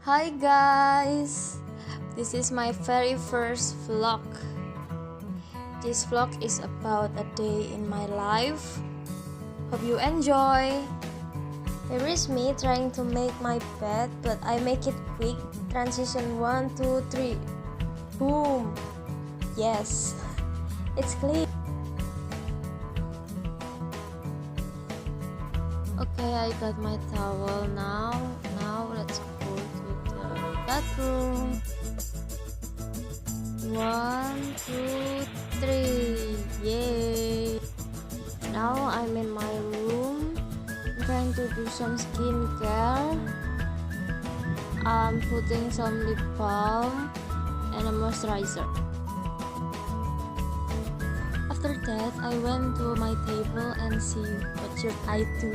Hi guys! This is my very first vlog. This vlog is about a day in my life. Hope you enjoy! Here is me trying to make my bed, but I make it quick. Transition 1, 2, 3. Boom! Yes! It's clean! Okay, I got my towel now. Now let's go to the bathroom. 1, 2, 3. Yay! Now I'm in my room. I'm trying to do some skincare. I'm putting some lip balm and a moisturizer. After that, I went to my table and see what should I do.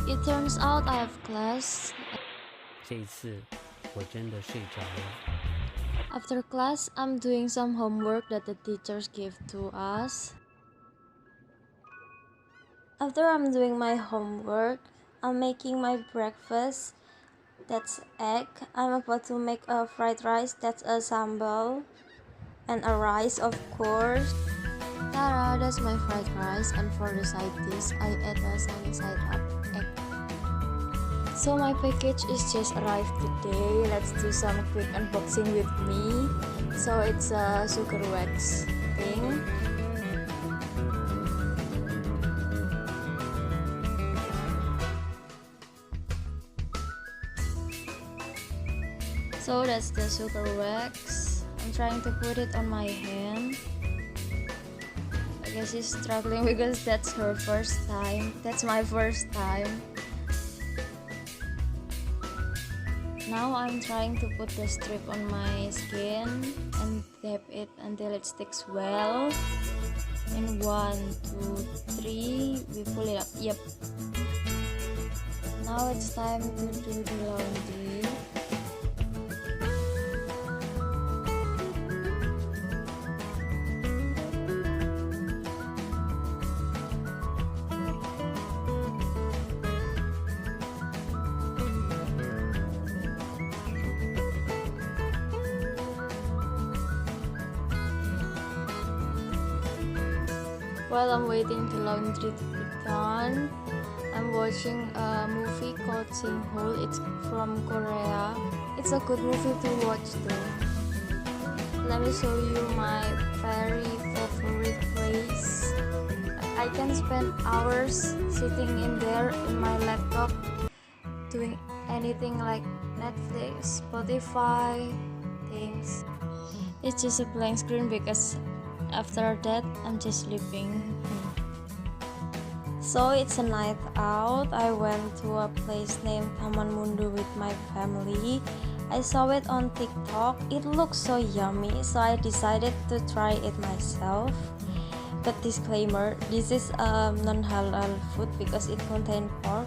It turns out I have class. 这一次我真的睡着了。 After class, I'm doing some homework that the teachers give to us. After I'm doing my homework, I'm making my breakfast. That's egg. I'm about to make a fried rice. That's a sambal. And a rice, of course. Tara, that's my fried rice. And for the side dish, I add a sunny side up egg. So my package is just arrived today. Let's do some quick unboxing with me. So it's a sugar wax thing. So that's the sugar wax. I'm trying to put it on my hand. I guess she's struggling because that's her first time. That's my first time. Now I'm trying to put the strip on my skin and tap it until it sticks well. And 1, 2, 3, we pull it up. Yep. Now it's time to do the laundry. While I'm waiting the laundry to be done, I'm watching a movie called Singhole. It's from Korea. It's a good movie to watch though. Let me show you my very favorite place. I can spend hours sitting in there in my laptop doing anything like Netflix, Spotify, things. It's just a blank screen because after that, I'm just sleeping. So it's a night out. I went to a place named Taman Mundu with my family. I saw it on TikTok. It looks so yummy, so I decided to try it myself. But disclaimer, this is non-halal food because it contains pork.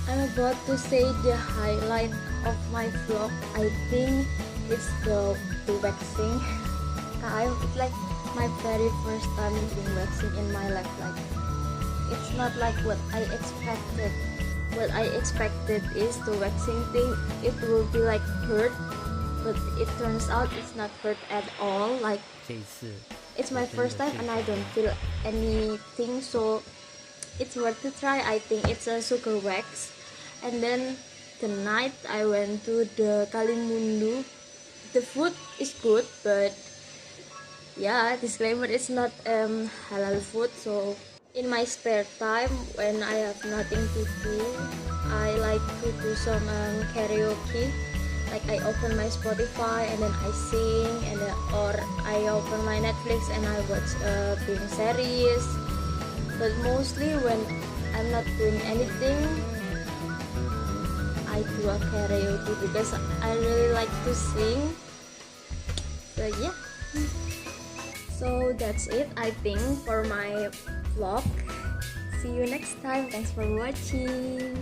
I'm about to say the highlight of my vlog. I think it's the waxing time. It's like my very first time doing waxing in my life. Like, it's not like what I expected. What I expected is the waxing thing, it will be like hurt, but it turns out it's not hurt at all. Like, it's my first time and I don't feel anything, so it's worth to try. I think it's a sugar wax. And then tonight I went to the Kalimundu. The food is good, but yeah, disclaimer, it's not halal food. So in my spare time when I have nothing to do, I like to do some karaoke. Like, I open my Spotify and then I sing, and or I open my Netflix and I watch film series. But mostly when I'm not doing anything, I do a karaoke because I really like to sing. So yeah. So that's it, I think, for my vlog. See you next time. Thanks for watching.